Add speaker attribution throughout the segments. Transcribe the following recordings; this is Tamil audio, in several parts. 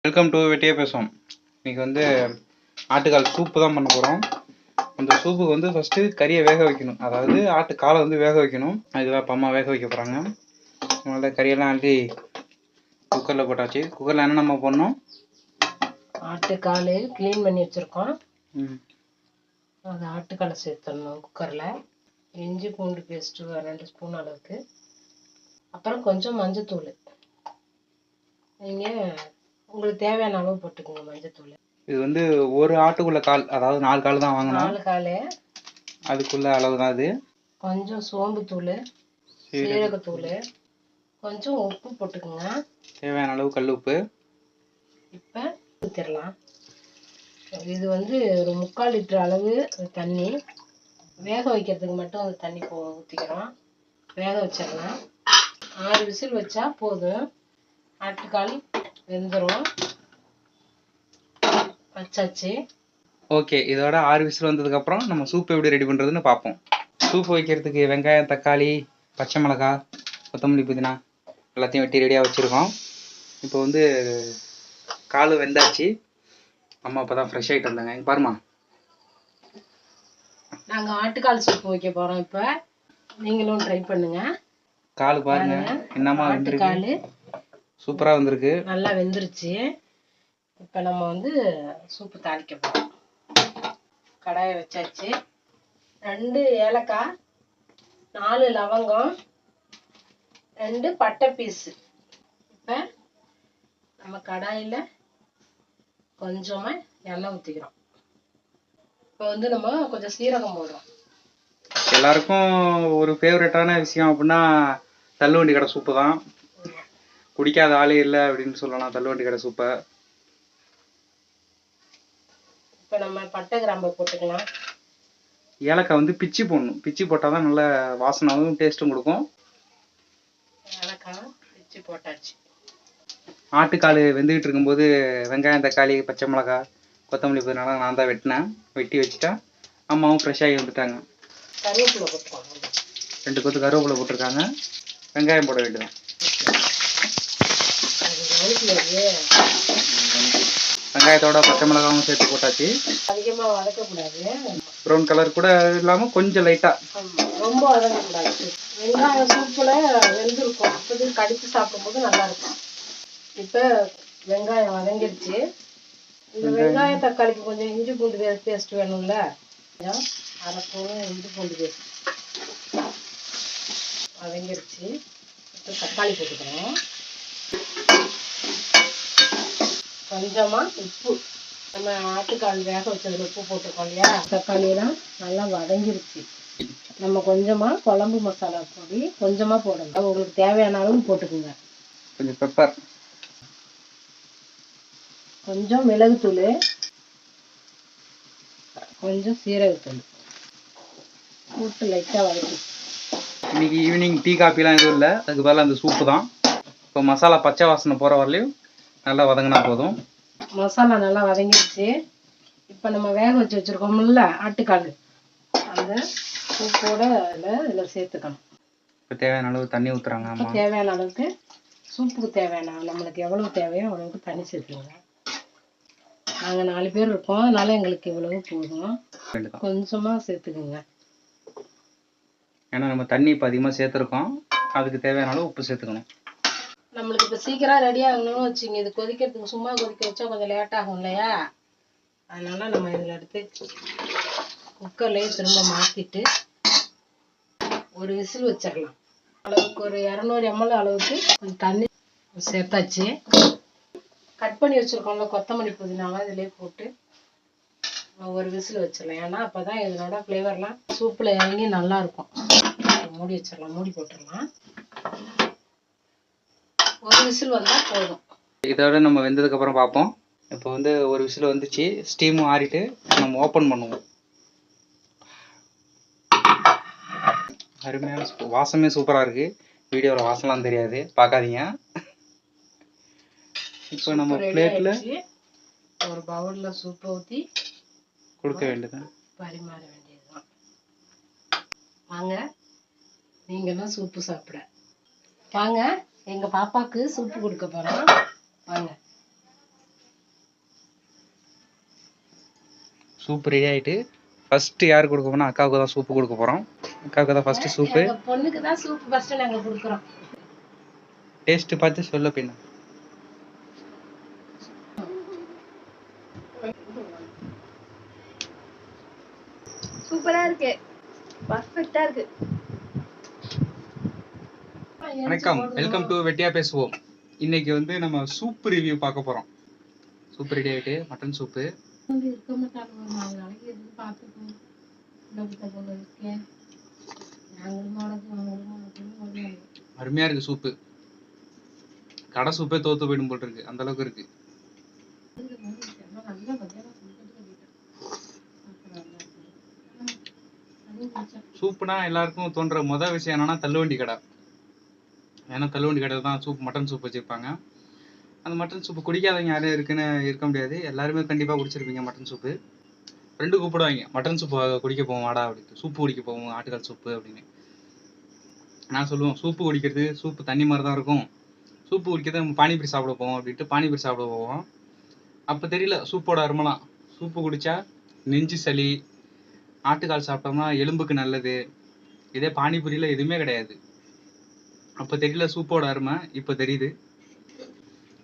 Speaker 1: வெல்கம் டு வெட்டியே பேசுவோம். இன்றைக்கி வந்து ஆட்டுக்கால் சூப்பு தான் பண்ண போகிறோம். அந்த சூப்புக்கு வந்து ஃபஸ்ட்டு கறியை வேக வைக்கணும். அதாவது ஆட்டுக்காலை வந்து வேக வைக்கணும். அதுதான் இப்போ அம்மா வேக வைக்க போகிறாங்க. அதனால் கறியெல்லாம் அள்ளி குக்கரில் போட்டாச்சு. குக்கரில் என்னென்ன போடணும்?
Speaker 2: ஆட்டுக்கால் க்ளீன் பண்ணி வச்சுருக்கோம். அது ஆட்டுக்காலை சேர்த்துடணும் குக்கரில். இஞ்சி பூண்டு பேஸ்ட்டு 2 ஸ்பூன் அளவுக்கு. அப்புறம் கொஞ்சம் மஞ்சத்தூள். நீங்கள் உங்களுக்கு தேவையான அளவு போட்டுக்கோங்க மஞ்சத்தூள்.
Speaker 1: இது வந்து ஒரு ஆட்டுக்குள்ள கால், அதாவது 4 கால் தான் வாங்கணும்.
Speaker 2: 4 கால்
Speaker 1: அதுக்குள்ள அளவு தான் இது.
Speaker 2: கொஞ்சம் சோம்புத்தூள், சீரகத்தூள், கொஞ்சம் உப்பு போட்டுக்கோங்க.
Speaker 1: தேவையான அளவு கல் உப்பு. இப்போ
Speaker 2: ஊற்றிடலாம். இது வந்து ஒரு 3/4 லிட்டர் அளவு தண்ணி. வேக வைக்கிறதுக்கு மட்டும் அந்த தண்ணி ஊற்றிக்கிறோம். வேக வச்சிடலாம். 6 விசில் வச்சா போதும். ஆட்டுக்கால் வெந்துடும். வச்சாச்சு.
Speaker 1: ஓகே, இதோட 6 விசில் வந்ததுக்கப்புறம் நம்ம சூப்பு எப்படி ரெடி பண்ணுறதுன்னு பார்ப்போம். சூப்பு வைக்கிறதுக்கு வெங்காயம், தக்காளி, பச்சை மிளகாய், கொத்தமல்லி, புதினா எல்லாத்தையும் வெட்டி ரெடியாக வச்சுருக்கோம். இப்போ வந்து கால் வெந்தாச்சு. அம்மா இப்போ தான் ஃப்ரெஷ் ஆகிட்டு வந்தாங்க. இங்கே பாருமா,
Speaker 2: நாங்கள் ஆட்டுக்கால் சூப்பு வைக்க போகிறோம். இப்போ நீங்களும் ட்ரை பண்ணுங்க.
Speaker 1: கால் பாருங்க என்னம்மா வெந்திருக்கு. சூப்பராக வந்திருக்கு. நல்லா
Speaker 2: வெந்துருச்சு. இப்போ நம்ம வந்து சூப்பு தாளிக்க போகிறோம். கடாயை வச்சாச்சு. 2 ஏலக்காய், 4 லவங்கம், 2 பட்டை பீஸு. இப்போ நம்ம கடாயில் கொஞ்சமாக எண்ணெய் ஊற்றிக்கிறோம். இப்போ வந்து நம்ம கொஞ்சம் சீரகம் போடுறோம்.
Speaker 1: எல்லாருக்கும் ஒரு ஃபேவரட்டான விஷயம் அப்படின்னா தள்ளுவண்டி கடை சூப்பு தான். குடிக்காத ஆளே இல்லை அப்படின்னு சொல்லலாம் தள்ளுவண்டி கடை சூப்பை.
Speaker 2: இப்போ நம்ம பட்டை கிராம்பை போட்டுக்கலாம்.
Speaker 1: ஏலக்காய் வந்து பிச்சு போடணும். பிச்சு போட்டால் தான் நல்ல வாசனாகவும் டேஸ்ட்டும் கொடுக்கும்.
Speaker 2: ஏலக்காய் பிச்சு போட்டாச்சு.
Speaker 1: ஆட்டுக்கால் வெந்துக்கிட்டு இருக்கும்போது வெங்காயம், தக்காளி, பச்சை மிளகாய், கொத்தமல்லி, புதினா நான் தான் வெட்டினேன். வெட்டி வச்சுட்டா அம்மாவும் ஃப்ரெஷ்ஷாகி வந்துட்டாங்க.
Speaker 2: கருவேப்பிலை போட்டுருக்காங்க.
Speaker 1: 2 கொத்து கருவேப்பிலை போட்டிருக்காங்க. வெங்காயம் போட வேண்டியதான். வெங்காயத்தோட பச்சை மிளகாவும் சேர்த்து போட்டாச்சு.
Speaker 2: அதிகமாக வதக்கக்கூடாது.
Speaker 1: ப்ரௌன் கலர் கூட இல்லாமல் கொஞ்சம் லைட்டாக,
Speaker 2: ரொம்ப வதக்கக்கூடாது. வெங்காயம் சூப்பில் வெந்திருக்கும். அப்போது கடித்து சாப்பிடும்போது நல்லாயிருக்கும். இப்போ வெங்காயம் வதங்கிடுச்சு. இந்த வெங்காயம் தக்காளிக்கு கொஞ்சம் இஞ்சி பூண்டு பேஸ்ட் வேணும்ல. 1/2 ஸ்பூன் இஞ்சி பூண்டு பேஸ்ட் வதங்கிடுச்சு. இப்போ தக்காளி போட்டுக்கிறோம். கொஞ்சமாக உப்பு. நம்ம ஆட்டுக்கால் வேக வச்சதில் உப்பு போட்டுக்கோம் இல்லையா. தக்காளியெல்லாம் நல்லா வதங்கிருச்சு. நம்ம கொஞ்சமாக குழம்பு மசாலா பொடி கொஞ்சமாக போடணும். உங்களுக்கு தேவையான அளவு போட்டுக்கோங்க.
Speaker 1: கொஞ்சம் பெப்பர்,
Speaker 2: கொஞ்சம் மிளகுத்தூள், கொஞ்சம் சீரகத்தூள் போட்டு லைட்டாக வதக்கி.
Speaker 1: இன்னைக்கு ஈவினிங் டீ காஃபிலாம் எதுவும் இல்லை. அதுக்கு பதிலாக அந்த சூப்பு தான். இப்போ மசாலா பச்சை வாசனை போகிற வரலையும் நல்லா வதங்கினா போதும்.
Speaker 2: மசாலா நல்லா வதங்கிடுச்சு. இப்போ நம்ம வேக வச்சு வச்சுருக்கோம்ல ஆட்டுக்கால், அந்த சூப்போட இதில் சேர்த்துக்கணும்.
Speaker 1: இப்போ தேவையான அளவு தண்ணி ஊற்றுறாங்க. ஆமாம்,
Speaker 2: தேவையான அளவுக்கு சூப்புக்கு தேவையான நம்மளுக்கு எவ்வளவு தேவையோ அவ்வளவுக்கு தண்ணி சேர்த்துக்கோங்க. நாங்கள் 4 பேர் இருக்கோம், அதனால எங்களுக்கு இவ்வளவு போதும். கொஞ்சமாக சேர்த்துக்குங்க.
Speaker 1: ஏன்னா நம்ம தண்ணி இப்போ அதிகமாக சேர்த்துருக்கோம். அதுக்கு தேவையான அளவு உப்பு சேர்த்துக்கணும்.
Speaker 2: நம்மளுக்கு இப்போ சீக்கிரம் ரெடி ஆகணும்னு வச்சுங்க. இது கொதிக்கிறதுக்கு சும்மா கொதிக்க வச்சா கொஞ்சம் லேட் ஆகும் இல்லையா. அதனால நம்ம இதில் எடுத்து குக்கர்லேயே திரும்ப மாற்றிட்டு ஒரு விசில் வச்சிடலாம். அளவுக்கு ஒரு 200 ml அளவுக்கு கொஞ்சம் தண்ணி சேர்த்தாச்சு. கட் பண்ணி வச்சுருக்கோம்ல கொத்தமல்லி, புதினாவை இதிலே போட்டு ஒரு விசில் வச்சிடலாம். ஏன்னா அப்போ தான் இதனோட ஃப்ளேவர்லாம் சூப்பில் இறங்கி நல்லாயிருக்கும். மூடி வச்சிடலாம். மூடி போட்டுடலாம். ஒரு விசில் வந்தால் போதும்.
Speaker 1: இதோட நம்ம வெந்ததுக்கப்புறம் பார்ப்போம். இப்போ வந்து ஒரு விசில் வந்துச்சு. ஸ்டீமும் ஆறிட்டு நம்ம ஓப்பன் பண்ணுவோம். அருமையான வாசமே சூப்பராக இருக்குது. வீடியோவில் வாசம்லாம் தெரியாது, பார்க்காதீங்க. இப்போ நம்ம பிளேட்டில்
Speaker 2: ஒரு பவுலில் சூப்பை ஊற்றி
Speaker 1: கொடுக்க வேண்டியதுதான்,
Speaker 2: பரிமாற வேண்டியதுதான். வாங்க நீங்களும் சூப்பு சாப்பிட வாங்க. எங்கள் பாப்பாவுக்கு சூப்பு கொடுக்க போகிறோம். வாங்க.
Speaker 1: சூப் ரெடி ஆகிட்டு ஃபர்ஸ்ட் யாருக்கு கொடுக்க போறோம்? அக்காவுக்கு தான் சூப்பு கொடுக்க போகிறோம். அக்காவுக்கு தான் ஃபர்ஸ்ட் சூப்பு.
Speaker 2: எங்க பொண்ணுக்கு தான் சூப் ஃபர்ஸ்ட் நாங்க கொடுக்குறோம்.
Speaker 1: டேஸ்ட் பார்த்து சொல்ல பின்ன.
Speaker 2: சூப்பரா இருக்கு, பர்ஃபெக்ட்டா இருக்கு.
Speaker 1: வணக்கம், வெல்கம் டு வெட்டியா பேசுவோம். இன்னைக்கு வந்து நம்ம சூப் ரிவ்யூ பார்க்க போறோம். சூப் ரெடி ஆயிட்டு மட்டன் சூப்பு.
Speaker 2: இருக்க மாட்டாங்க, 4 நாளைக்கு எதுக்கு பார்த்துக்கோங்க.
Speaker 1: அருமையா இருக்கு சூப்பு. கடை சூப்பே தோத்து போயிடும் போல் இருக்கு, அந்த அளவுக்கு இருக்கு. சூப்புனா எல்லாருக்கும் தோன்ற முதல் விஷயம் என்னன்னா தள்ளுவண்டி கடை. ஏன்னா தள்ளுவண்டி கடையில் தான் சூப், மட்டன் சூப் வச்சிருப்பாங்க. அந்த மட்டன் சூப்பு குடிக்காதவங்க யாரும் இருக்குன்னு இருக்க முடியாது, எல்லாருமே கண்டிப்பாக குடிச்சிருப்பீங்க மட்டன் சூப்பு. ரெண்டு கூப்பிடுவாங்க, மட்டன் சூப்பு குடிக்க போவோம் வாடா அப்படின்ட்டு, சூப்பு குடிக்க போவோம் ஆட்டுக்கால் சூப்பு அப்படின்னு. நான் சொல்லுவேன் சூப்பு குடிக்கிறது சூப்பு தண்ணி மாதிரி தான் இருக்கும், சூப்பு குடிக்கிறது நம்ம பானிபூரி சாப்பிட போவோம் அப்படின்ட்டு பானிபூரி சாப்பிட போவோம். அப்போ தெரியல சூப்போட அருமெல்லாம். சூப்பு குடித்தா நெஞ்சு சளி, ஆட்டுக்கால் சாப்பிட்டோம்னா எலும்புக்கு நல்லது. இதே பானிபூரியில் எதுவுமே கிடையாது. அப்போ தெரியல சூப்போட அருமை, இப்போ தெரியுது.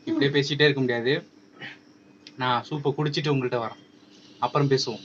Speaker 1: இப்படியே பேசிகிட்டே இருக்க முடியாது, நான் சூப்பை குடிச்சிட்டு உங்கள்கிட்ட வரேன், அப்புறம் பேசுவோம்.